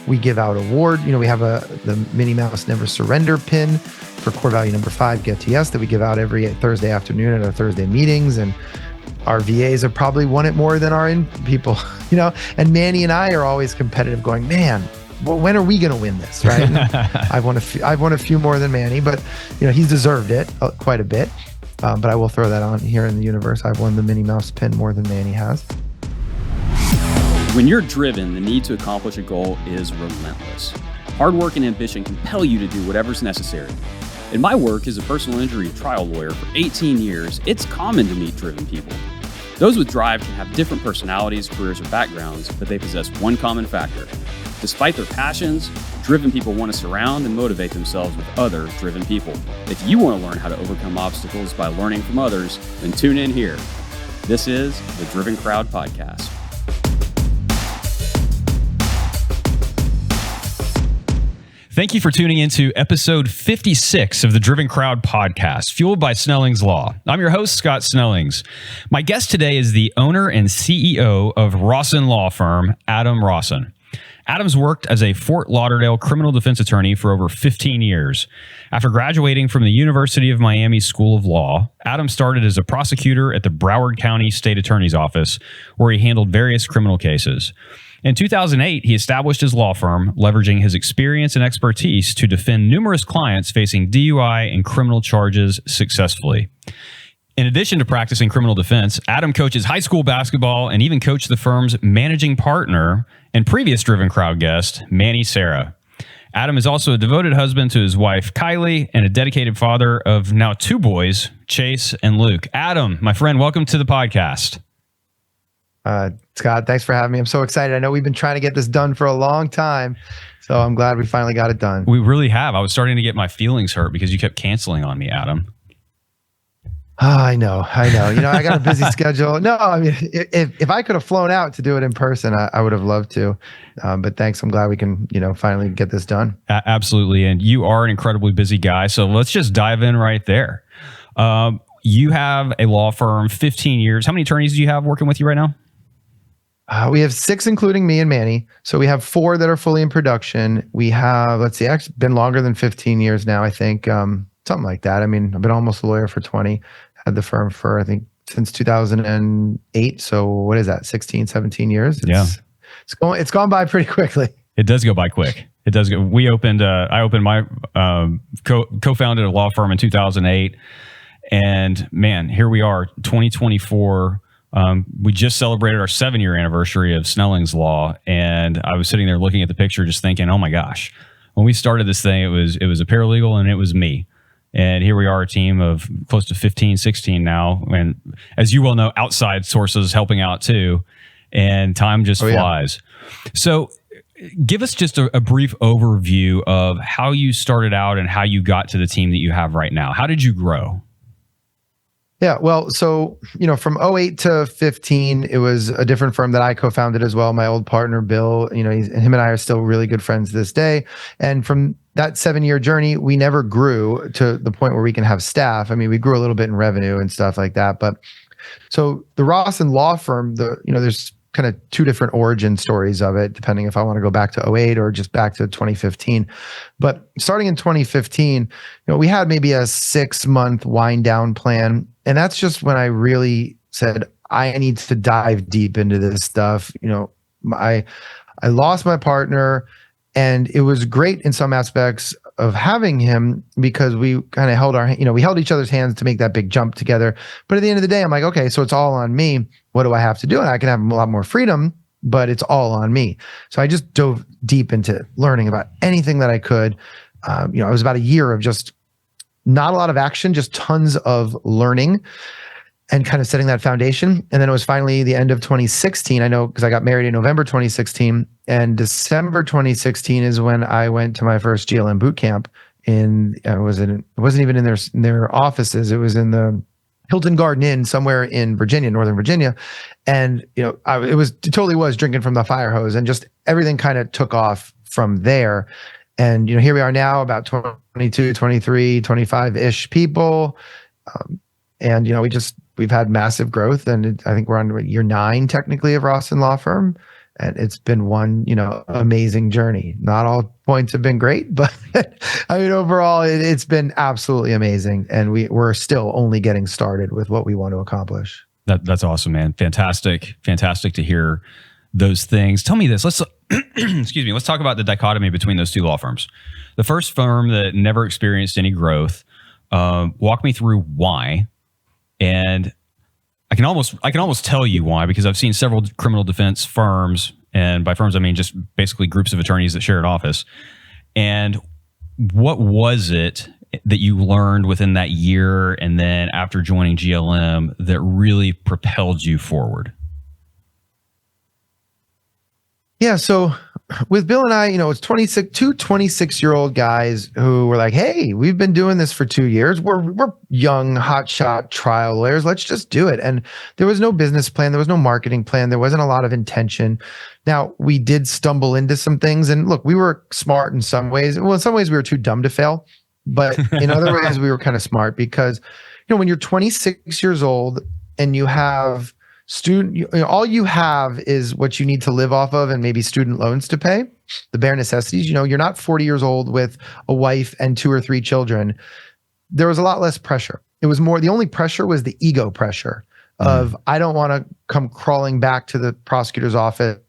We give out award. We have the Minnie Mouse Never Surrender pin for core value number 5, Get TS, that we give out every Thursday afternoon at our Thursday meetings. And our VAs have probably won it more than our in people, and Manny and I are always competitive going, man, well, when are we going to win this? Right. I've won a few more than Manny, but he's deserved it quite a bit. But I will throw that on here in the universe. I've won the Minnie Mouse pin more than Manny has. When you're driven, the need to accomplish a goal is relentless. Hard work and ambition compel you to do whatever's necessary. In my work as a personal injury trial lawyer for 18 years, it's common to meet driven people. Those with drive can have different personalities, careers, or backgrounds, but they possess one common factor. Despite their passions, driven people want to surround and motivate themselves with other driven people. If you want to learn how to overcome obstacles by learning from others, then tune in here. This is the Driven Crowd Podcast. Thank you for tuning into episode 56 of the Driven Crowd Podcast, fueled by Snellings Law. I'm your host, Scott Snellings. My guest today is the owner and CEO of Rossen Law Firm, Adam Rossen. Adam's worked as a Fort Lauderdale criminal defense attorney for over 15 years. After graduating from the University of Miami School of Law, Adam started as a prosecutor at the Broward County State Attorney's Office, where he handled various criminal cases. In 2008, he established his law firm, leveraging his experience and expertise to defend numerous clients facing DUI and criminal charges successfully. In addition to practicing criminal defense, Adam coaches high school basketball and even coached the firm's managing partner and previous Driven Crowd guest, Manny Serra. Adam is also a devoted husband to his wife, Kyley, and a dedicated father of now 2 boys, Chase and Luke. Adam, my friend, welcome to the podcast. Scott, thanks for having me. I'm so excited. I know we've been trying to get this done for a long time, so I'm glad we finally got it done. We really have. I was starting to get my feelings hurt because you kept canceling on me, Adam. I know. I got a busy schedule. No, I mean, if I could have flown out to do it in person, I would have loved to. But thanks. I'm glad we can, finally get this done. Absolutely. And you are an incredibly busy guy. So let's just dive in right there. You have a law firm, 15 years. How many attorneys do you have working with you right now? We have 6, including me and Manny. So we have 4 that are fully in production. We have, actually been longer than 15 years now, I think, something like that. I mean, I've been almost a lawyer for 20, had the firm for, I think, since 2008. So what is that? 16, 17 years. It's gone by pretty quickly. It does go by quick. It does go. I opened my, co-founded a law firm in 2008, and man, here we are, 2024. We just celebrated our 7-year anniversary of Snellings Law, and I was sitting there looking at the picture just thinking, oh my gosh, when we started this thing, it was a paralegal and it was me. And here we are, a team of close to 15, 16 now. And as you well know, outside sources helping out too, and time just flies. Yeah. So give us just a brief overview of how you started out and how you got to the team that you have right now. How did you grow? Yeah, well, so, from 08 to 15, it was a different firm that I co-founded as well. My old partner, Bill, him and I are still really good friends to this day. And from that 7-year journey, we never grew to the point where we can have staff. I mean, we grew a little bit in revenue and stuff like that. But so the Rossen Law Firm, there's kind of 2 different origin stories of it, depending if I want to go back to 08 or just back to 2015. But starting in 2015, we had maybe a 6-month wind down plan. And that's just when I really said, I need to dive deep into this stuff. I lost my partner, and it was great in some aspects of having him because we kind of held we held each other's hands to make that big jump together. But at the end of the day, I'm like, okay, so it's all on me. What do I have to do? And I can have a lot more freedom, but it's all on me. So I just dove deep into learning about anything that I could. It was about a year of just not a lot of action, just tons of learning and kind of setting that foundation. And then it was finally the end of 2016. I know because I got married in November 2016, and December 2016 is when I went to my first GLM boot camp. It wasn't even in their offices. It was in the Hilton Garden Inn somewhere in Virginia, Northern Virginia. And, it totally was drinking from the fire hose, and just everything kind of took off from there. And, here we are now, about 22, 23, 25-ish people. We've had massive growth, and I think we're on year 9 technically of Rossen Law Firm. And it's been one, amazing journey. Not all points have been great, but I mean, overall, it's been absolutely amazing. And we're still only getting started with what we want to accomplish. That's awesome, man. Fantastic to hear those things. Tell me this. Let's excuse me. Let's talk about the dichotomy between those two law firms. The first firm that never experienced any growth. Walk me through why. And I can almost tell you why, because I've seen several criminal defense firms, and by firms I mean just basically groups of attorneys that share an office. And what was it that you learned within that year and then after joining GLM that really propelled you forward? Yeah, so with Bill and I, it's two 26-year-old guys who were like, hey, we've been doing this for 2 years. We're young, hotshot trial lawyers. Let's just do it. And there was no business plan. There was no marketing plan. There wasn't a lot of intention. Now, we did stumble into some things. And look, we were smart in some ways. Well, in some ways, we were too dumb to fail. But in other ways, we were kind of smart because, when you're 26 years old and you have all you have is what you need to live off of and maybe student loans to pay, the bare necessities. You're not 40 years old with a wife and 2 or 3 children. There was a lot less pressure. It was more, the only pressure was the ego pressure of, I don't want to come crawling back to the prosecutor's office.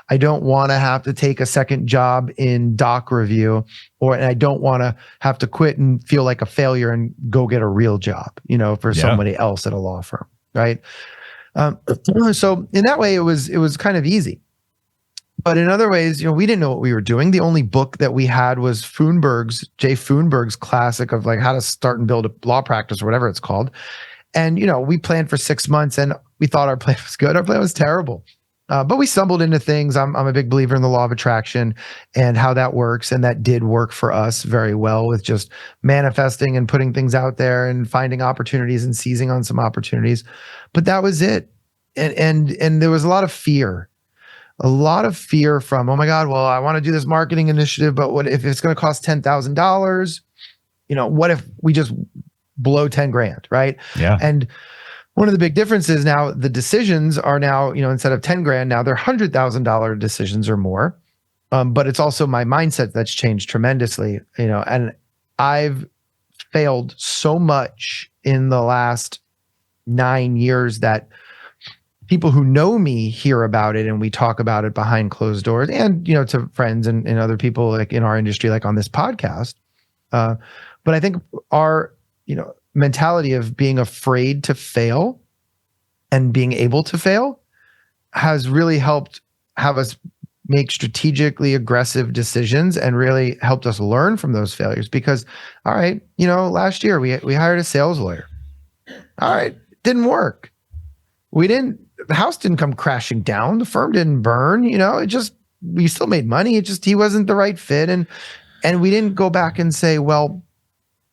I don't want to have to take a second job in doc review, and I don't want to have to quit and feel like a failure and go get a real job, for somebody else at a law firm. Right. So in that way, it was kind of easy. But in other ways, we didn't know what we were doing. The only book that we had was Jay Foonberg's classic of like how to start and build a law practice or whatever it's called. And, we planned for 6 months and we thought our plan was good. Our plan was terrible. But we stumbled into things. I'm a big believer in the law of attraction and how that works. And that did work for us very well with just manifesting and putting things out there and finding opportunities and seizing on some opportunities. But that was it. And there was a lot of fear from, oh my God, well, I want to do this marketing initiative, but what if it's going to cost $10,000? What if we just blow 10 grand, right? Yeah. And one of the big differences now, the decisions are now, instead of 10 grand, now they're $100,000 decisions or more. But it's also my mindset that's changed tremendously, and I've failed so much in the last 9 years that people who know me hear about it and we talk about it behind closed doors and, to friends and other people like in our industry, like on this podcast. But I think our, mentality of being afraid to fail and being able to fail has really helped have us make strategically aggressive decisions and really helped us learn from those failures. Because, all right, last year we hired a sales lawyer. All right, didn't work. The house didn't come crashing down. The firm didn't burn, we still made money. He wasn't the right fit. And we didn't go back and say, well,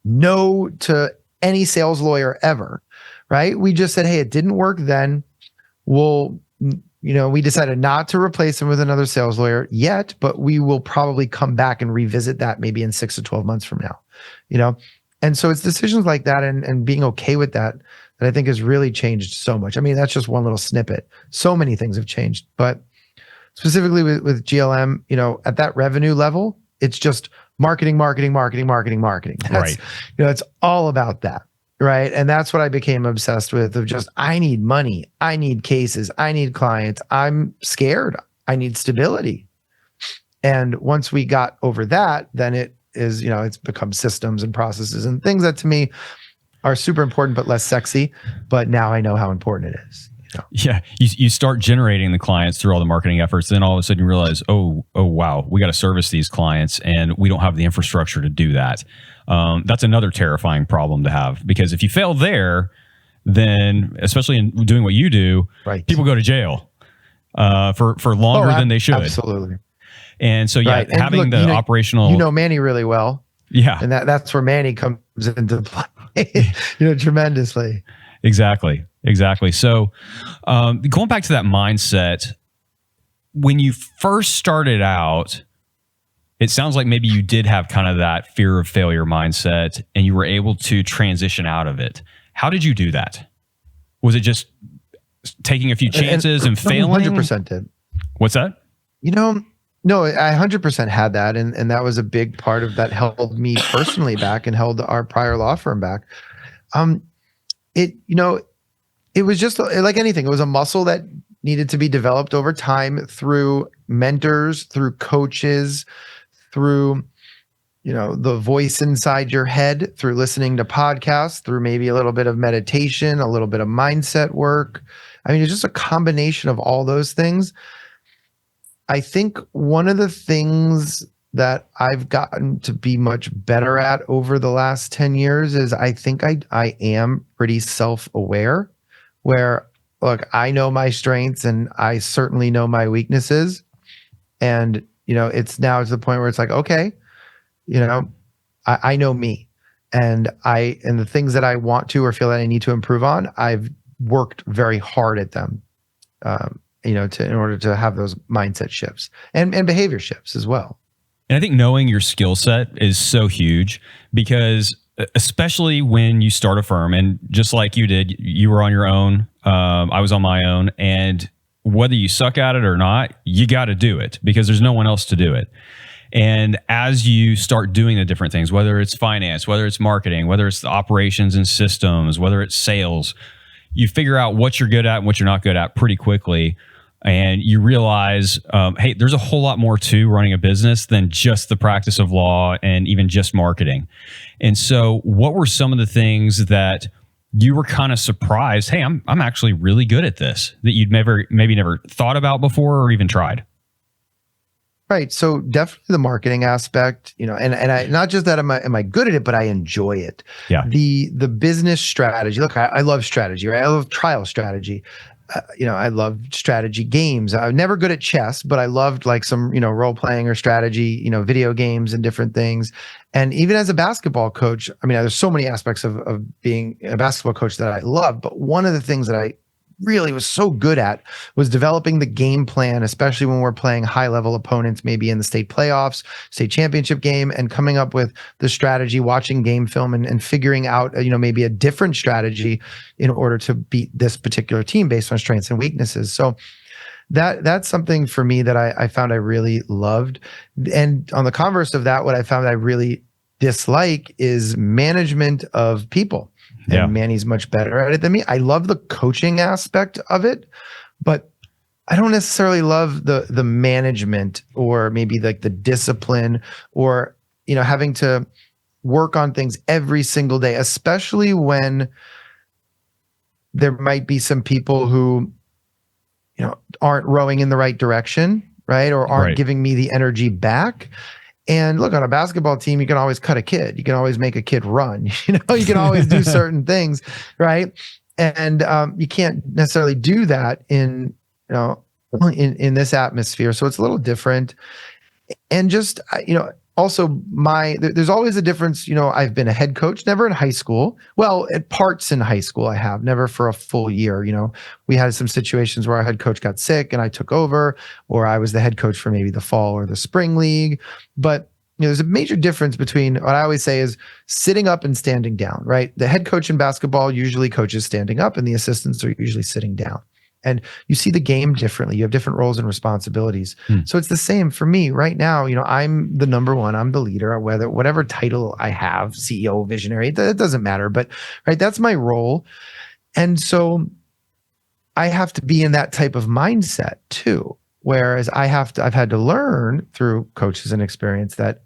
no to any sales lawyer ever, right? We just said, hey, it didn't work then. We decided not to replace him with another sales lawyer yet, but we will probably come back and revisit that maybe in 6 to 12 months from now, And so it's decisions like that and being okay with that I think has really changed so much. I mean, that's just one little snippet. So many things have changed, but specifically with GLM, at that revenue level, it's just marketing. That's, right. It's all about that. Right. And that's what I became obsessed with of just, I need money. I need cases. I need clients. I'm scared. I need stability. And once we got over that, then it is, it's become systems and processes and things that to me are super important, but less sexy. But now I know how important it is. Yeah. You start generating the clients through all the marketing efforts. Then all of a sudden you realize, oh, wow, we got to service these clients and we don't have the infrastructure to do that. That's another terrifying problem to have, because if you fail there, then especially in doing what you do, right, people go to jail for longer than they should. Absolutely. And so, yeah, right. And having look, operational, Manny really well. Yeah. And that's where Manny comes into play, tremendously. Exactly. So going back to that mindset, when you first started out, it sounds like maybe you did have kind of that fear of failure mindset and you were able to transition out of it. How did you do that? Was it just taking a few chances and failing? 100% did. What's that? No, I 100% had that. And that was a big part of that held me personally back and held our prior law firm back. It was just like anything. It was a muscle that needed to be developed over time through mentors, through coaches, through, the voice inside your head, through listening to podcasts, through maybe a little bit of meditation, a little bit of mindset work. I mean, it's just a combination of all those things. I think one of the things that I've gotten to be much better at over the last 10 years is I think I am pretty self-aware, where, look, I know my strengths and I certainly know my weaknesses. And, it's now to the point where it's like, okay, I know me, and the things that I want to or feel that I need to improve on, I've worked very hard at them. In order to have those mindset shifts and behavior shifts as well. And I think knowing your skill set is so huge, because especially when you start a firm, and just like you did, you were on your own. I was on my own, and whether you suck at it or not, you got to do it because there's no one else to do it. And as you start doing the different things, whether it's finance, whether it's marketing, whether it's the operations and systems, whether it's sales, you figure out what you're good at and what you're not good at pretty quickly. And you realize, hey, there's a whole lot more to running a business than just the practice of law and even just marketing. And so what were some of the things that you were kind of surprised, hey, I'm actually really good at this, that you'd maybe never thought about before or even tried? Right. So definitely the marketing aspect, and I, not just that am I good at it, but I enjoy it. Yeah. The business strategy. Look, I love strategy, right? I love trial strategy. I love strategy games. I'm never good at chess, but I loved like some, role playing or strategy, video games and different things. And even as a basketball coach, I mean, there's so many aspects of being a basketball coach that I love. But one of the things that I really was so good at was developing the game plan, especially when we're playing high level opponents, maybe in the state playoffs, state championship game, and coming up with the strategy, watching game film and figuring out, maybe a different strategy in order to beat this particular team based on strengths and weaknesses. So that's something for me that I found I really loved. And on the converse of that, what I found I really dislike is management of people. Yeah. And Manny's much better at it than me. I love the coaching aspect of it, but I don't necessarily love the management or maybe like the discipline or, having to work on things every single day, especially when there might be some people who, aren't rowing in the right direction, right? Or aren't giving me the energy back. And look, on a basketball team, you can always cut a kid. You can always make a kid run. You can always do certain things, right? And you can't necessarily do that in this atmosphere. So it's a little different. And just also there's always a difference. I've been a head coach, never in high school. Well, at parts in high school, I have never for a full year. We had some situations where our head coach got sick and I took over, or I was the head coach for maybe the fall or the spring league. But there's a major difference between what I always say is sitting up and standing down, right? The head coach in basketball usually coaches standing up and the assistants are usually sitting down. And you see the game differently. You have different roles and responsibilities. So it's the same for me right now. I'm the number one, I'm the leader, whatever title I have, CEO, visionary, it doesn't matter. But right, that's my role. And so I have to be in that type of mindset too. Whereas I've had to learn through coaches and experience that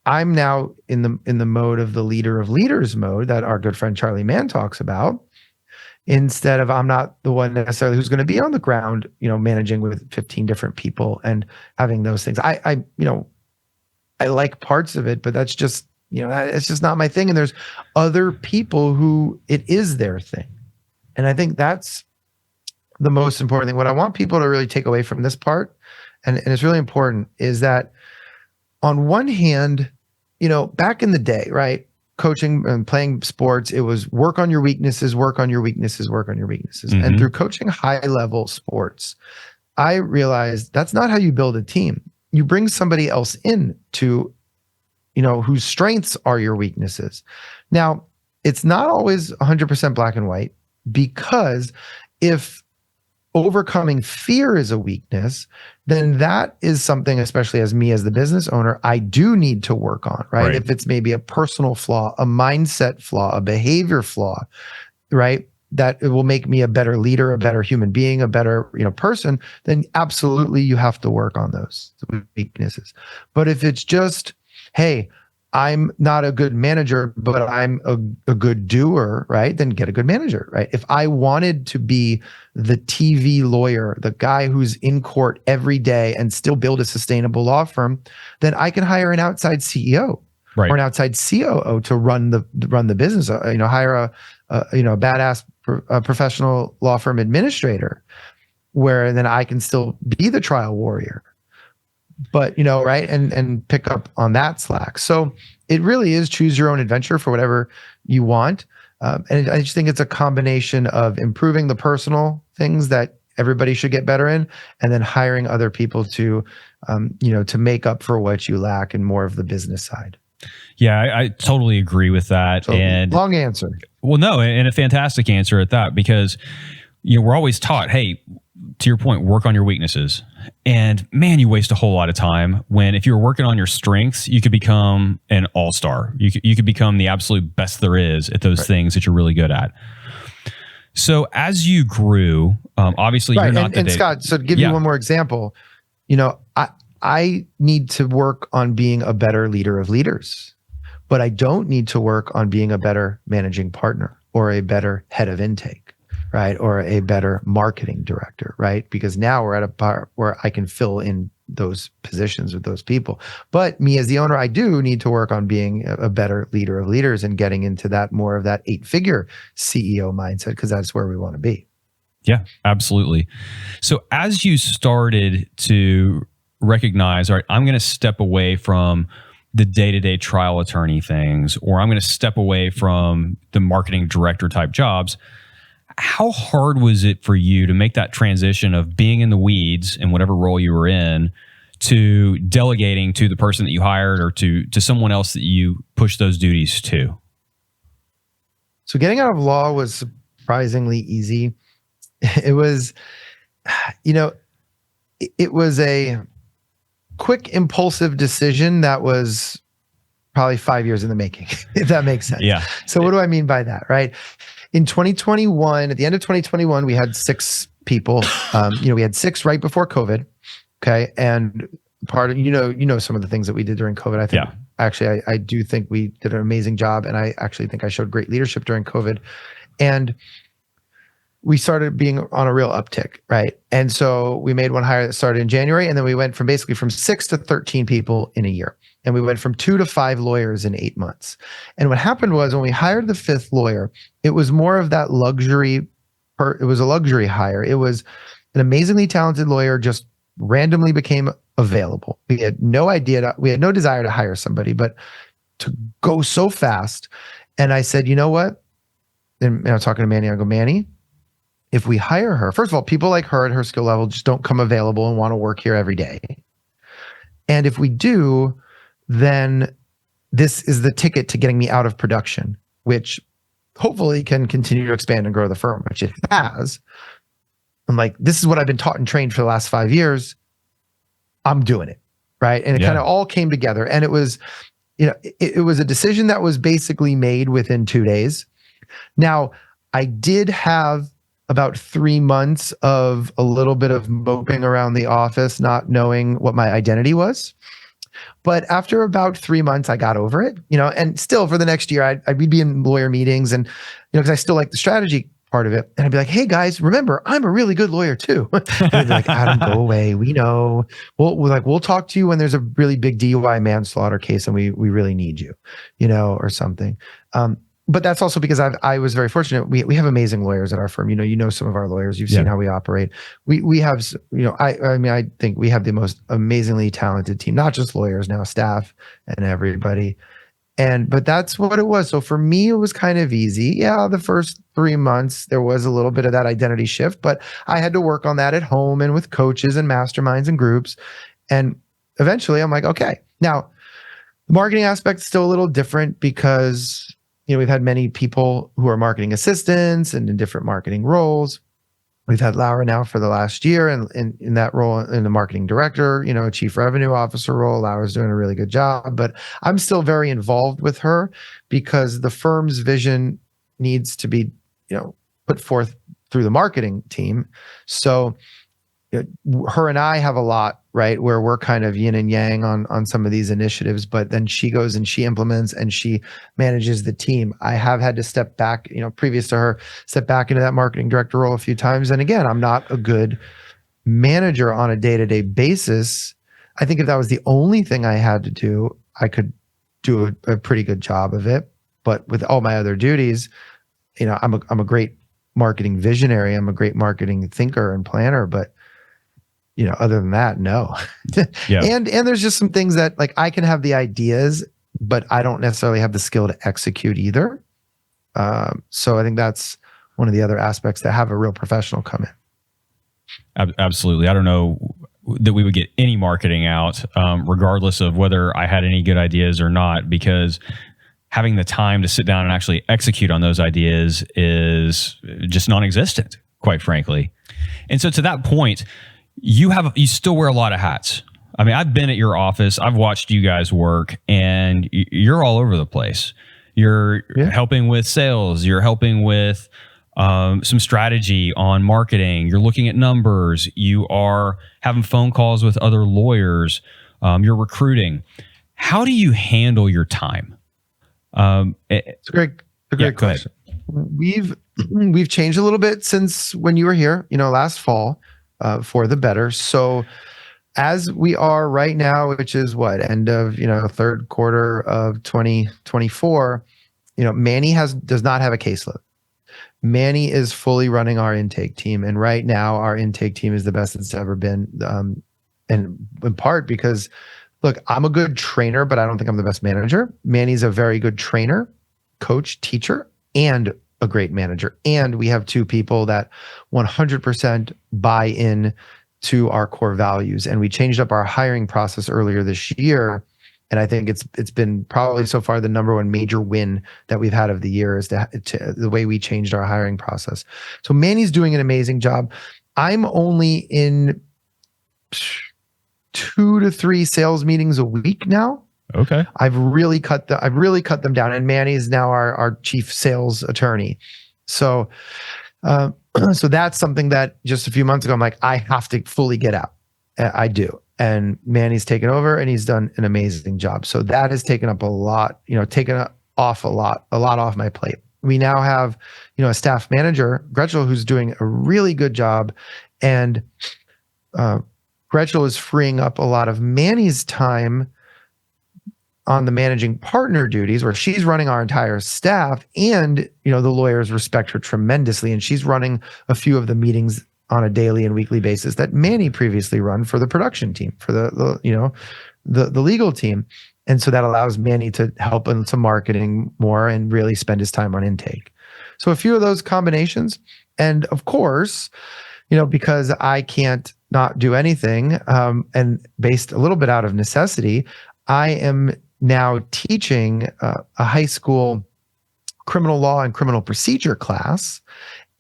I'm now in the mode of the leader of leaders mode that our good friend Charlie Mann talks about. Instead of I'm not the one necessarily who's going to be on the ground, managing with 15 different people and having those things. I like parts of it, but that's just, it's just not my thing. And there's other people who it is their thing. And I think that's the most important thing. What I want people to really take away from this part, and it's really important, is that on one hand, back in the day, right? Coaching and playing sports, it was work on your weaknesses, work on your weaknesses, work on your weaknesses. Mm-hmm. And through coaching high level sports, I realized that's not how you build a team. You bring somebody else in to, whose strengths are your weaknesses. Now, it's not always 100% black and white, because if overcoming fear is a weakness, then that is something, especially as me as the business owner, I do need to work on, right? If it's maybe a personal flaw, a mindset flaw, a behavior flaw, right? That it will make me a better leader, a better human being, a better, person, then absolutely you have to work on those weaknesses. But if it's just, hey, I'm not a good manager, but I'm a good doer, right? Then get a good manager, right? If I wanted to be the TV lawyer, the guy who's in court every day and still build a sustainable law firm, then I can hire an outside CEO or an outside COO to run the business. Hire a badass professional law firm administrator, where then I can still be the trial warrior. But right, and pick up on that slack. So it really is choose your own adventure for whatever you want. And I just think it's a combination of improving the personal things that everybody should get better in, and then hiring other people to, to make up for what you lack in more of the business side. Yeah, I totally agree with that. So, and long answer. Well, no, and a fantastic answer at that, because we're always taught, hey, to your point, work on your weaknesses. And man, you waste a whole lot of time when, if you were working on your strengths, you could become an all-star. You could become the absolute best there is at those things that you're really good at. So as you grew, obviously you're not and Scott, so to give you one more example, I need to work on being a better leader of leaders, but I don't need to work on being a better managing partner or a better head of intake, right? Or a better marketing director, right? Because now we're at a part where I can fill in those positions with those people. But me as the owner, I do need to work on being a better leader of leaders and getting into that more of that 8-figure CEO mindset, because that's where we want to be. Yeah, absolutely. So as you started to recognize, all right, I'm going to step away from the day-to-day trial attorney things, or I'm going to step away from the marketing director type jobs, how hard was it for you to make that transition of being in the weeds in whatever role you were in to delegating to the person that you hired or to someone else that you push those duties to? So getting out of law was surprisingly easy. It was, it was a quick, impulsive decision that was probably 5 years in the making, if that makes sense. Yeah. So what do I mean by that, right? In 2021, at the end of 2021, we had 6 people. We had 6 right before COVID. Okay. And part of, some of the things that we did during COVID, I think, actually, I do think we did an amazing job. And I actually think I showed great leadership during COVID. And we started being on a real uptick, right? And so we made one hire that started in January, and then we went from 6 to 13 people in a year. And we went from 2 to 5 lawyers in 8 months. And what happened was, when we hired the 5th lawyer, it was more of that luxury, it was a luxury hire. It was an amazingly talented lawyer just randomly became available. We had no idea, we had no desire to hire somebody, but to go so fast. And I said, you know what? And I was talking to Manny, I go, Manny, if we hire her, first of all, people like her at her skill level just don't come available and want to work here every day. And if we do, then this is the ticket to getting me out of production, which hopefully can continue to expand and grow the firm, which it has. I'm like, this is what I've been taught and trained for the last 5 years. I'm doing it, right? And it kind of all came together. And it was, it was a decision that was basically made within 2 days. Now, I did have about 3 months of a little bit of moping around the office, not knowing what my identity was. But after about 3 months, I got over it, and still for the next year, I'd be in lawyer meetings and, because I still like the strategy part of it. And I'd be like, hey guys, remember, I'm a really good lawyer too. And they'd be like, Adam, go away. We know. We'll talk to you when there's a really big DUI manslaughter case and we really need you, or something. But that's also because I was very fortunate. We have amazing lawyers at our firm. You know some of our lawyers. You've seen how we operate. We have, I think we have the most amazingly talented team, not just lawyers now, staff and everybody. But that's what it was. So for me, it was kind of easy. Yeah, the first 3 months, there was a little bit of that identity shift, but I had to work on that at home and with coaches and masterminds and groups. And eventually I'm like, okay. Now, the marketing aspect is still a little different because we've had many people who are marketing assistants and in different marketing roles. We've had Laura now for the last year, and in that role, in the marketing director, chief revenue officer role. Laura's doing a really good job, but I'm still very involved with her because the firm's vision needs to be, put forth through the marketing team. So her and I have a lot, right, where we're kind of yin and yang on some of these initiatives, but then she goes and she implements and she manages the team. I have had to step back, previous to her, step back into that marketing director role a few times. And again, I'm not a good manager on a day-to-day basis. I think if that was the only thing I had to do, I could do a pretty good job of it. But with all my other duties, I'm a great marketing visionary. I'm a great marketing thinker and planner, but other than that, no. Yeah. And there's just some things that like I can have the ideas, but I don't necessarily have the skill to execute either. So I think that's one of the other aspects that have a real professional come in. Absolutely. I don't know that we would get any marketing out, regardless of whether I had any good ideas or not, because having the time to sit down and actually execute on those ideas is just non-existent, quite frankly. And so to that point, you still wear a lot of hats. I mean, I've been at your office, I've watched you guys work, and you're all over the place. You're helping with sales, you're helping with some strategy on marketing, you're looking at numbers, you are having phone calls with other lawyers, you're recruiting. How do you handle your time? It's a great question. We've changed a little bit since when you were here, last fall. For the better. So as we are right now, which is end of, third quarter of 2024, Manny does not have a caseload. Manny is fully running our intake team. And right now our intake team is the best it's ever been. And in part because, look, I'm a good trainer, but I don't think I'm the best manager. Manny's a very good trainer, coach, teacher, and a great manager. And we have two people that 100% buy in to our core values. And we changed up our hiring process earlier this year. And I think it's been probably so far the number one major win that we've had of the year is the way we changed our hiring process. So Manny's doing an amazing job. I'm only in 2 to 3 sales meetings a week now. Okay. I've really cut them down, and Manny is now our chief sales attorney. So, so that's something that just a few months ago, I'm like, I have to fully get out. I do. And Manny's taken over and he's done an amazing job. So that has taken up a lot, taken off a lot off my plate. We now have, a staff manager, Gretchen, who's doing a really good job. And Gretchen is freeing up a lot of Manny's time on the managing partner duties, where she's running our entire staff, and the lawyers respect her tremendously, and she's running a few of the meetings on a daily and weekly basis that Manny previously run for the production team, for the legal team. And so that allows Manny to help into marketing more and really spend his time on intake. So a few of those combinations. And of course, because I can't not do anything, and based a little bit out of necessity, I am now teaching a high school criminal law and criminal procedure class.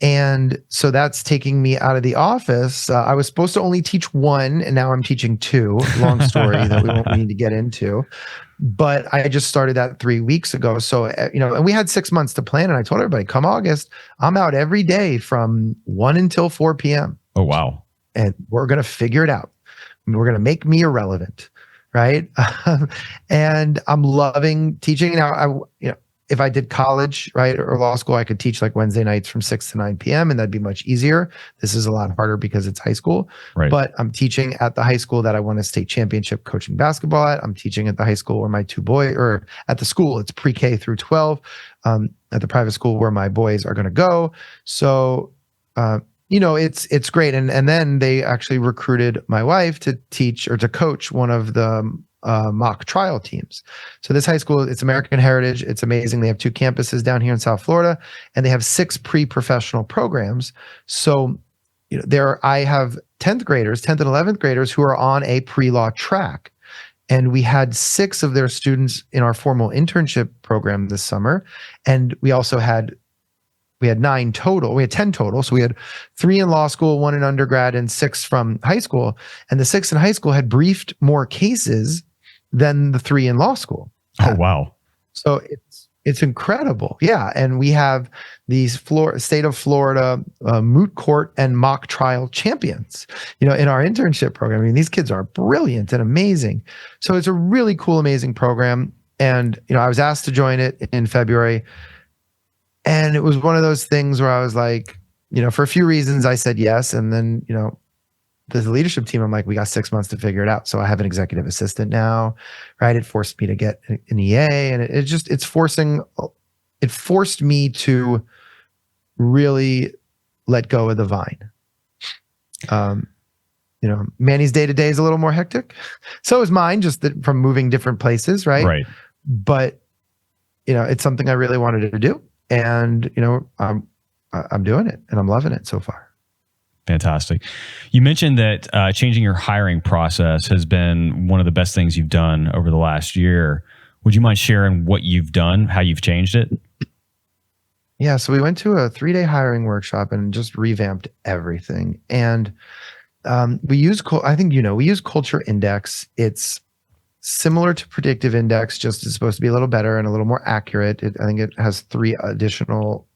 And so that's taking me out of the office. I was supposed to only teach one, and now I'm teaching 2. Long story that we won't need to get into. But I just started that 3 weeks ago. So, and we had 6 months to plan. And I told everybody, come August, I'm out every day from 1 until 4 p.m. Oh, wow. And we're going to figure it out. We're going to make me irrelevant. Right. And I'm loving teaching. Now, if I did college, right, or law school, I could teach like Wednesday nights from 6 to 9 p.m. and that'd be much easier. This is a lot harder because it's high school. Right. But I'm teaching at the high school that I won a state championship coaching basketball at. I'm teaching at the high school where my 2 boys, or at the school, it's pre-K through 12, at the private school where my boys are going to go. So, it's great. And then they actually recruited my wife to teach or to coach one of the mock trial teams. So this high school, it's American Heritage. It's amazing. They have 2 campuses down here in South Florida, and they have 6 pre-professional programs. So, I have 10th and 11th graders who are on a pre-law track. And we had 6 of their students in our formal internship program this summer. And we also had we had 9 total. We had 10 total. So we had 3 in law school, 1 in undergrad, and 6 from high school. And the 6 in high school had briefed more cases than the 3 in law school. Oh, wow. So it's incredible. Yeah. And we have these state of Florida moot court and mock trial champions, in our internship program. I mean, these kids are brilliant and amazing. So it's a really cool, amazing program. And, I was asked to join it in February. And it was one of those things where I was like, for a few reasons I said yes. And then, the leadership team, I'm like, we got 6 months to figure it out. So I have an executive assistant now, right? It forced me to get an EA, and it forced me to really let go of the vine. Manny's day-to-day is a little more hectic. So is mine, just from moving different places, right? Right. But, it's something I really wanted to do. And, I'm doing it and I'm loving it so far. Fantastic. You mentioned that changing your hiring process has been one of the best things you've done over the last year. Would you mind sharing what you've done, how you've changed it? Yeah. So we went to a 3-day hiring workshop and just revamped everything. And we use Culture Index. It's similar to Predictive Index, just it's supposed to be a little better and a little more accurate. I think it has 3 additional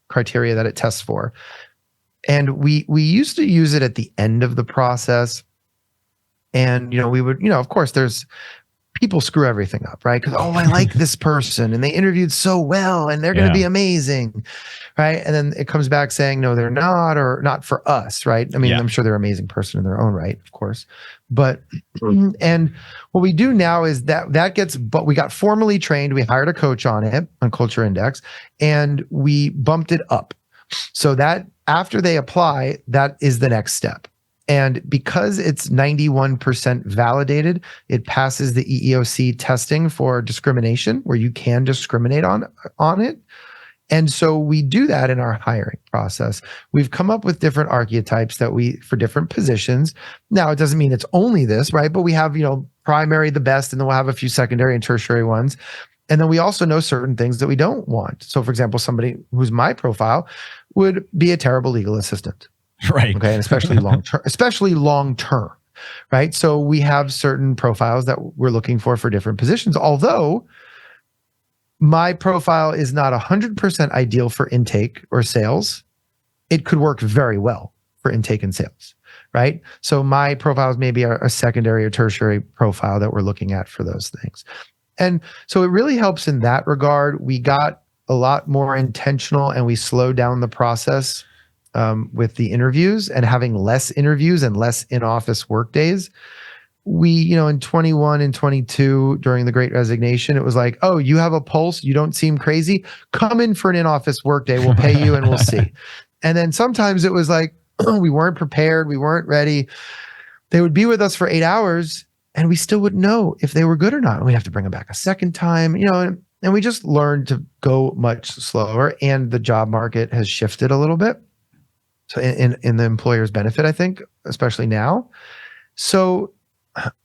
criteria that it tests for. And we used to use it at the end of the process. And, we would, of course, there's people screw everything up, right? Because, I like this person and they interviewed so well and they're going to be amazing, right? And then it comes back saying, no, they're not, or not for us, right? I mean, I'm sure they're an amazing person in their own right, of course. But, and what we do now is but we got formally trained. We hired a coach on it, on Culture Index, and we bumped it up. So that after they apply, that is the next step. And because it's 91% validated, it passes the EEOC testing for discrimination, where you can discriminate on it. And so we do that in our hiring process. We've come up with different archetypes for different positions. Now, it doesn't mean it's only this, right? But we have, primary, the best, and then we'll have a few secondary and tertiary ones. And then we also know certain things that we don't want. So for example, somebody who's my profile would be a terrible legal assistant. Right. Okay. And especially long term, right? So we have certain profiles that we're looking for different positions. Although my profile is not 100% ideal for intake or sales, it could work very well for intake and sales, right? So my profile is maybe a secondary or tertiary profile that we're looking at for those things. And so it really helps in that regard. We got a lot more intentional and we slowed down the process with the interviews, and having less interviews and less in-office work days. We, in 21 and 22 during the Great Resignation, it was like, oh, you have a pulse, you don't seem crazy, come in for an in-office work day, we'll pay you and we'll see. And then sometimes it was like, we weren't prepared, we weren't ready. They would be with us for 8 hours and we still wouldn't know if they were good or not. We'd have to bring them back a second time, and we just learned to go much slower, and the job market has shifted a little bit. So in the employer's benefit, I think, especially now. So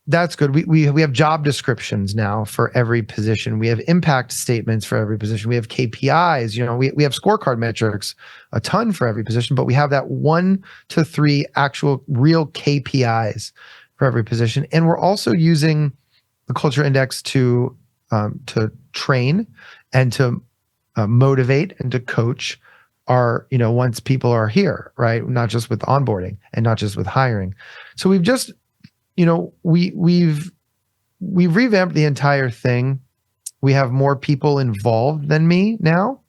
that's good. We have job descriptions now for every position. We have impact statements for every position. We have KPIs. We have scorecard metrics, a ton for every position, but we have that 1 to 3 actual real KPIs for every position. And we're also using the Culture Index to train and to motivate and to coach once people are here, right? Not just with onboarding and not just with hiring. So we've just, we've revamped the entire thing. We have more people involved than me now.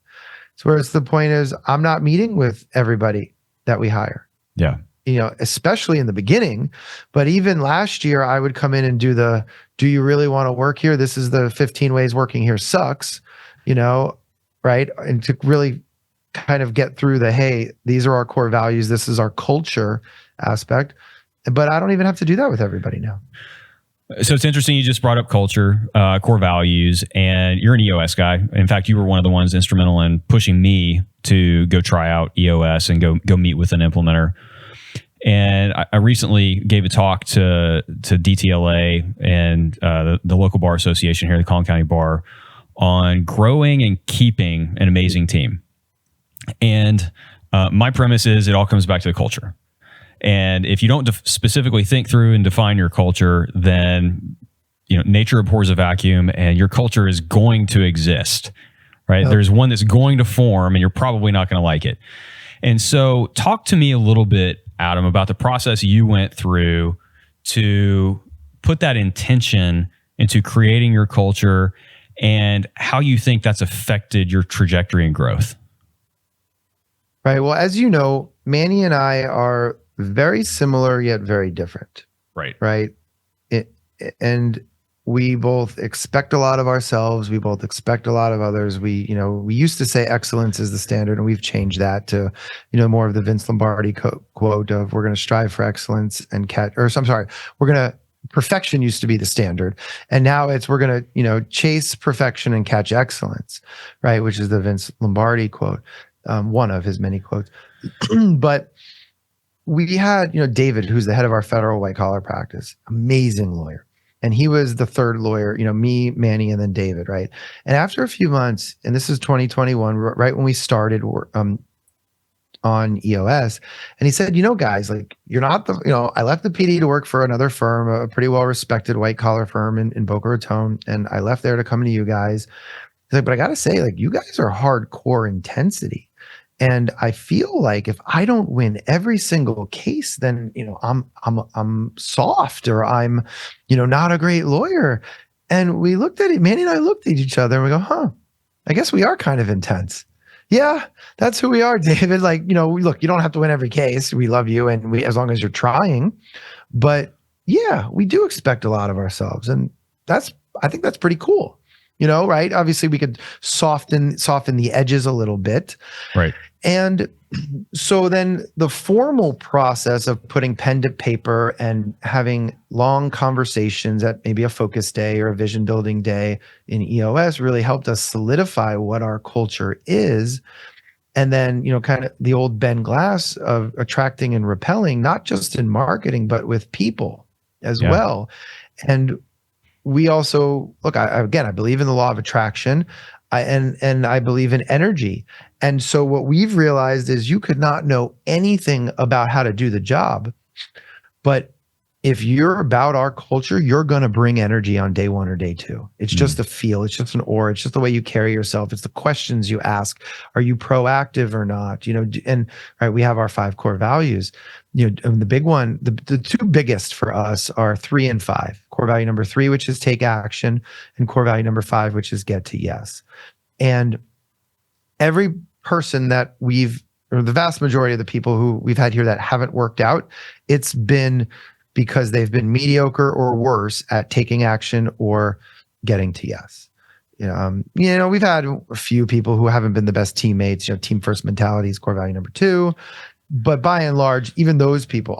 So whereas the point is, I'm not meeting with everybody that we hire. Yeah. Especially in the beginning, but even last year I would come in and do you really want to work here? This is the 15 ways working here sucks, right? And to really kind of get through hey, these are our core values, this is our culture aspect. But I don't even have to do that with everybody now. So it's interesting you just brought up culture, core values, and you're an EOS guy. In fact, you were one of the ones instrumental in pushing me to go try out EOS and go meet with an implementer. And I recently gave a talk to DTLA and the local bar association here, the Collin County Bar, on growing and keeping an amazing team. And my premise is it all comes back to the culture. And if you don't specifically think through and define your culture, then nature abhors a vacuum, and your culture is going to exist, right? Yep. There's one that's going to form, and you're probably not going to like it. And so talk to me a little bit, Adam, about the process you went through to put that intention into creating your culture and how you think that's affected your trajectory and growth. Right. Well, as you know, Manny and I are very similar yet very different. Right. Right. And we both expect a lot of ourselves. We both expect a lot of others. We used to say excellence is the standard, and we've changed that to, more of the Vince Lombardi quote of we're going to strive for excellence and perfection used to be the standard. And now it's, we're going to, chase perfection and catch excellence, right? Which is the Vince Lombardi quote, one of his many quotes. But we had, David, who's the head of our federal white collar practice, amazing lawyer. And he was the third lawyer, me, Manny, and then David, right? And after a few months, and this is 2021, right when we started on EOS, and he said, guys, like, you're not I left the PD to work for another firm, a pretty well-respected white collar firm in Boca Raton, and I left there to come to you guys. He's like, but I got to say, like, you guys are hardcore intensity. And I feel like if I don't win every single case, then, I'm soft, or I'm, not a great lawyer. And we looked at it, Manny and I looked at each other and we go, I guess we are kind of intense. Yeah, that's who we are, David. Like, look, you don't have to win every case. We love you. And as long as you're trying, but yeah, we do expect a lot of ourselves. And I think that's pretty cool. Right? Obviously we could soften the edges a little bit. Right. And so then the formal process of putting pen to paper and having long conversations at maybe a focus day or a vision building day in EOS really helped us solidify what our culture is. And then, kind of the old Ben Glass of attracting and repelling, not just in marketing, but with people as well. And we also, look, I believe in the law of attraction, and I believe in energy. And so what we've realized is you could not know anything about how to do the job, but if you're about our culture, you're going to bring energy on day one or day two. It's just a feel. It's just an aura. It's just the way you carry yourself. It's the questions you ask. Are you proactive or not? And right, we have our 5 core values. And the big one, the 2 biggest for us are 3 and 5. Core value number 3, which is take action, and core value number 5, which is get to yes. And every person that or the vast majority of the people who we've had here that haven't worked out, it's been because they've been mediocre or worse at taking action or getting to yes. We've had a few people who haven't been the best teammates. Team first mentality is core value number 2. But by and large, even those people,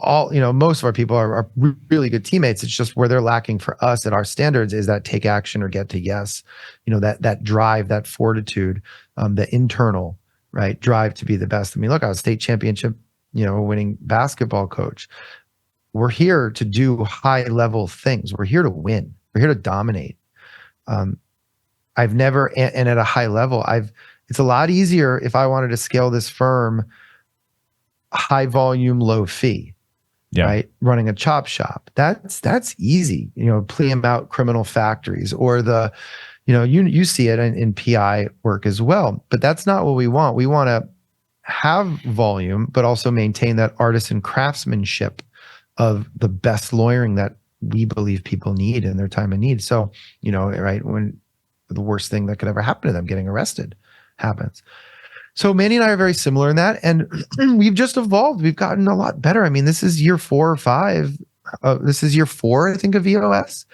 most of our people are really good teammates. It's just where they're lacking for us at our standards is that take action or get to yes. That drive, that fortitude, the internal, right, drive to be the best. I mean, look, I was state championship, winning basketball coach. We're here to do high level things. We're here to win. We're here to dominate. I've never, and at a high level, it's a lot easier if I wanted to scale this firm high volume, low fee, right? Running a chop shop. That's easy, pleam out criminal factories or you see it in PI work as well, but that's not what we want. We want to have volume, but also maintain that artisan craftsmanship of the best lawyering that we believe people need in their time of need. So, right, when the worst thing that could ever happen to them, getting arrested, happens. So Manny and I are very similar in that, and we've just evolved. We've gotten a lot better. I mean, this is year 4 or 5. This is year 4, I think, of EOS.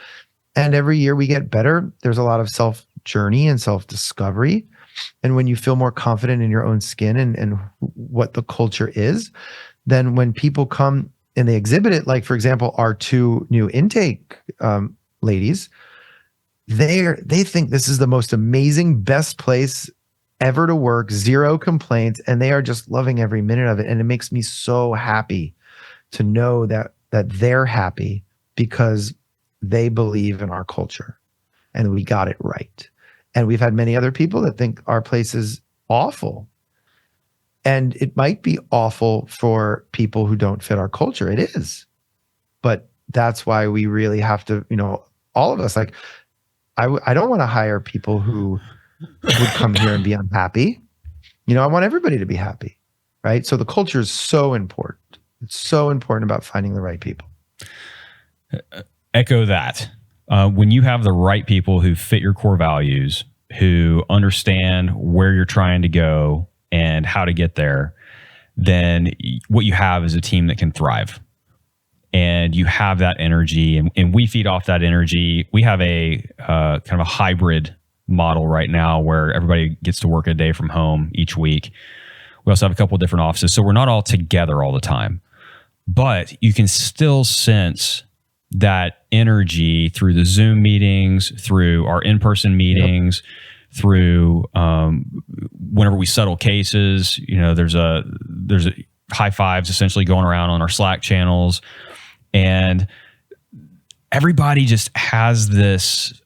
And every year we get better. There's a lot of self-journey and self-discovery. And when you feel more confident in your own skin and what the culture is, then when people come and they exhibit it, like, for example, our 2 new intake ladies, they think this is the most amazing, best place ever to work, 0 complaints, and they are just loving every minute of it. And it makes me so happy to know that they're happy because they believe in our culture and we got it right. And we've had many other people that think our place is awful. And it might be awful for people who don't fit our culture. It is. But that's why we really have to, all of us, like, I don't want to hire people who would come here and be unhappy. I want everybody to be happy, right? So the culture is so important. It's so important about finding the right people. Echo that. When you have the right people who fit your core values, who understand where you're trying to go and how to get there, then what you have is a team that can thrive. And you have that energy, and we feed off that energy. We have a kind of a hybrid model right now where everybody gets to work a day from home each week. We also have a couple of different offices, so we're not all together all the time. But you can still sense that energy through the Zoom meetings, through our in-person meetings, through whenever we settle cases. There's a high fives essentially going around on our Slack channels, and everybody just has this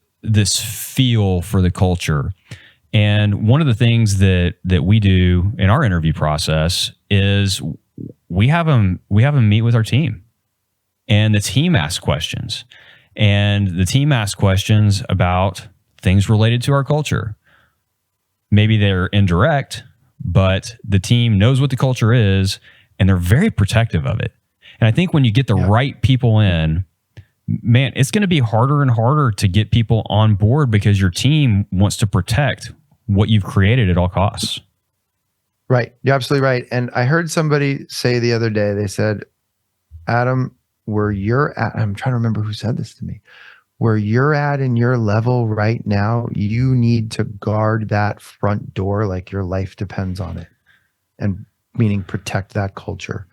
feel for the culture. And one of the things that we do in our interview process is we have them meet with our team, and the team asks questions, and the team asks questions about things related to our culture. Maybe they're indirect, but the team knows what the culture is, and they're very protective of it. And I think when you get the right people in, man, it's going to be harder and harder to get people on board because your team wants to protect what you've created at all costs. Right. You're absolutely right. And I heard somebody say the other day, they said, Adam, where you're at, I'm trying to remember who said this to me, where you're at in your level right now, you need to guard that front door like your life depends on it. And meaning protect that culture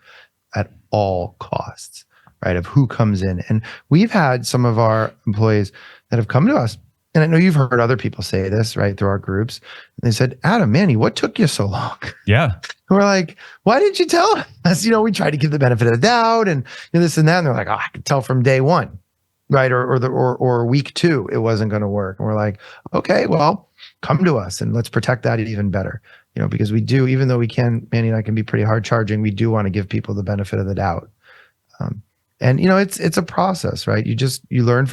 at all costs, right? Of who comes in. And we've had some of our employees that have come to us, and I know you've heard other people say this, right, through our groups. And they said, Adam, Manny, what took you so long? Yeah. And we're like, why didn't you tell us? We tried to give the benefit of the doubt and this and that. And they're like, I could tell from day one, right? Or week 2, it wasn't going to work. And we're like, okay, well, come to us and let's protect that even better. Because we do, even though Manny and I can be pretty hard charging, we do want to give people the benefit of the doubt. And it's a process, right? You learn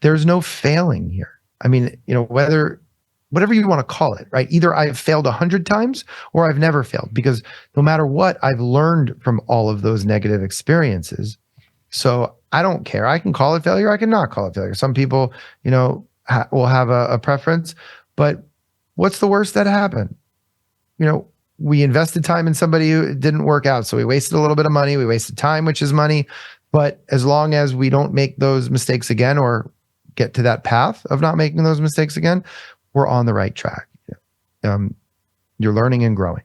there's no failing here. I mean, whatever you want to call it, right? Either I've failed 100 times or I've never failed, because no matter what, I've learned from all of those negative experiences. So I don't care. I can call it failure. I can not call it failure. Some people, will have a preference, but what's the worst that happened? We invested time in somebody who didn't work out. So we wasted a little bit of money. We wasted time, which is money. But as long as we don't make those mistakes again or get to that path of not making those mistakes again, we're on the right track. You're learning and growing.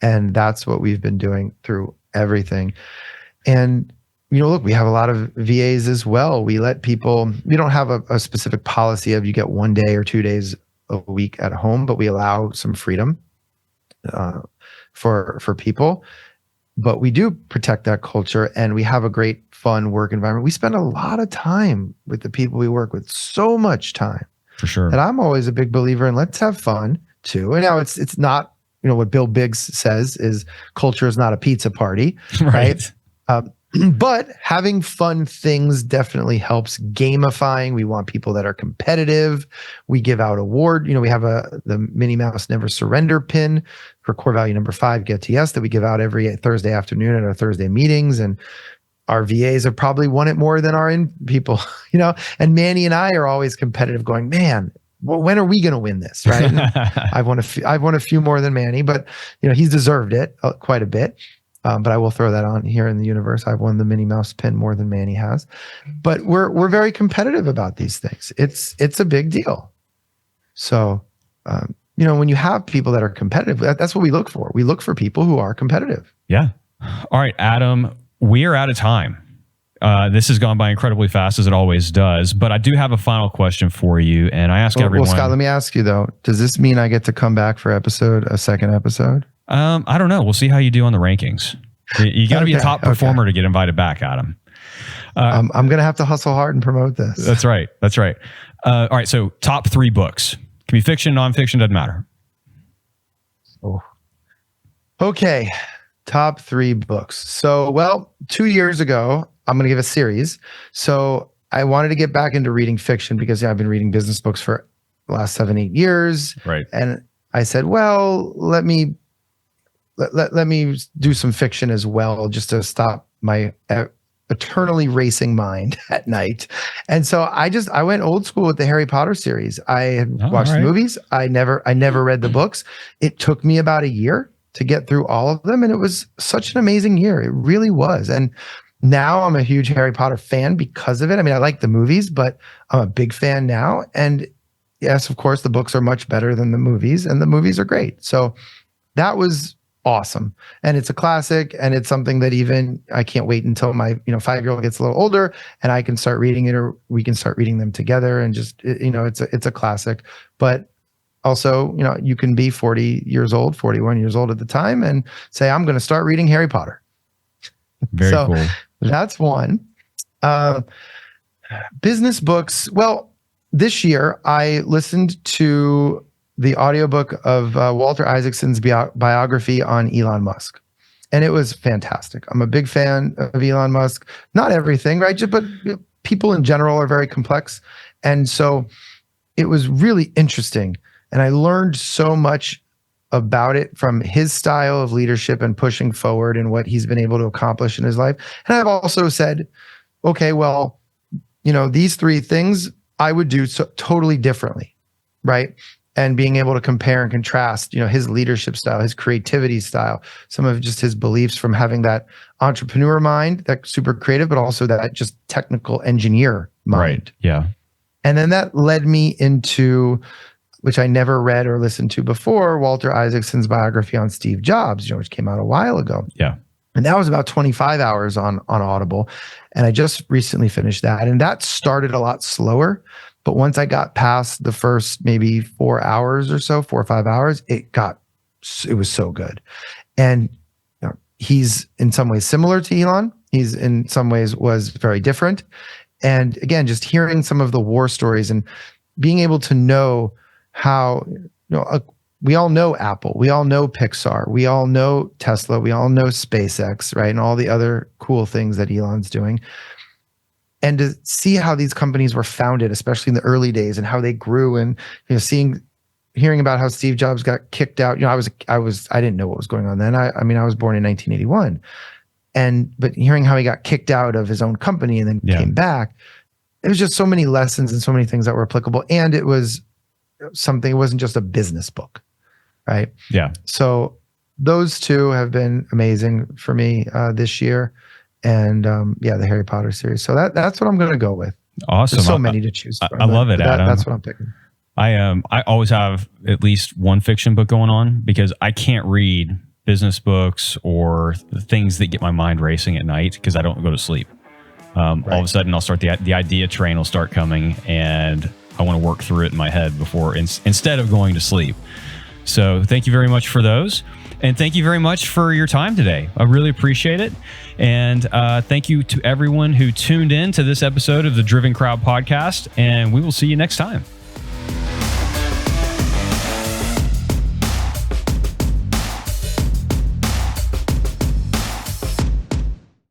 And that's what we've been doing through everything. And, look, we have a lot of VAs as well. We let people, we don't have a specific policy of you get 1 day or 2 days a week at home, but we allow some freedom for people, but we do protect that culture, and we have a great fun work environment. We spend a lot of time with the people we work with, so much time. For sure. And I'm always a big believer in let's have fun too. And now it's not, what Bill Biggs says is culture is not a pizza party, right? But having fun things definitely helps. Gamifying. We want people that are competitive. We give out award. We have the Minnie Mouse Never Surrender pin for core value number 5, get to yes, that we give out every Thursday afternoon at our Thursday meetings. And our VAs have probably won it more than our in people, and Manny and I are always competitive going, man, well, when are we going to win this? Right. I've won a few more than Manny, but he's deserved it quite a bit. But I will throw that on here in the universe. I've won the Minnie Mouse pin more than Manny has, but we're very competitive about these things. It's a big deal. So, when you have people that are competitive, that's what we look for. We look for people who are competitive. Yeah. All right, Adam, we are out of time. This has gone by incredibly fast, as it always does, but I do have a final question for you. And I ask everyone. Well, Scott, let me ask you though, does this mean I get to come back for a second episode? I don't know. We'll see how you do on the rankings. You got to be a top performer to get invited back, Adam. I'm going to have to hustle hard and promote this. That's right. All right. So top 3 books Can be fiction, nonfiction, doesn't matter. Oh. Okay. Top 3 books. So, well, 2 years ago, I'm going to give a series. So I wanted to get back into reading fiction because I've been reading business books for the last 7-8 years. Right. And I said, well, let me do some fiction as well, just to stop my eternally racing mind at night. And so I went old school with the Harry Potter series. I had watched the movies. I never read the books. It took me about a year to get through all of them. And it was such an amazing year. It really was. And now I'm a huge Harry Potter fan because of it. I mean, I like the movies, but I'm a big fan now. And yes, of course, the books are much better than the movies, and the movies are great. So that was awesome. And it's a classic, and it's something that even I can't wait until my 5-year-old gets a little older and I can start reading it, or we can start reading them together. And just, it's a classic. But also, you can be 40 years old, 41 years old at the time, and say, I'm going to start reading Harry Potter. Very cool. That's one. Business books. Well, this year I listened to the audiobook of Walter Isaacson's biography on Elon Musk. And it was fantastic. I'm a big fan of Elon Musk. Not everything, right? But people in general are very complex. And so it was really interesting. And I learned so much about it from his style of leadership and pushing forward and what he's been able to accomplish in his life. And I've also said, okay, well, these 3 things I would do totally differently, right? And being able to compare and contrast, his leadership style, his creativity style, some of just his beliefs from having that entrepreneur mind, that super creative, but also that just technical engineer mind. Right. Yeah. And then that led me into, which I never read or listened to before, Walter Isaacson's biography on Steve Jobs, which came out a while ago. Yeah. And that was about 25 hours on Audible. And I just recently finished that. And that started a lot slower. But once I got past the first maybe 4 hours or so, 4 or 5 hours, it was so good. And he's in some ways similar to Elon. He's in some ways was very different. And again, just hearing some of the war stories and being able to know how, we all know Apple, we all know Pixar, we all know Tesla, we all know SpaceX, right? And all the other cool things that Elon's doing. And to see how these companies were founded, especially in the early days, and how they grew, and hearing about how Steve Jobs got kicked out. I didn't know what was going on then. I was born in 1981, but hearing how he got kicked out of his own company and then came back, it was just so many lessons and so many things that were applicable. And it was something, it wasn't just a business book, right? Yeah. So those 2 have been amazing for me this year. And the Harry Potter series. So that's what I'm going to go with. Awesome. There's so many to choose from. I love it, Adam. That's what I'm picking. I always have at least one fiction book going on because I can't read business books or things that get my mind racing at night because I don't go to sleep. All of a sudden I'll start the idea train will start coming and I want to work through it in my head before instead of going to sleep. So thank you very much for those. And thank you very much for your time today. I really appreciate it. And thank you to everyone who tuned in to this episode of the Driven Crowd podcast. And we will see you next time.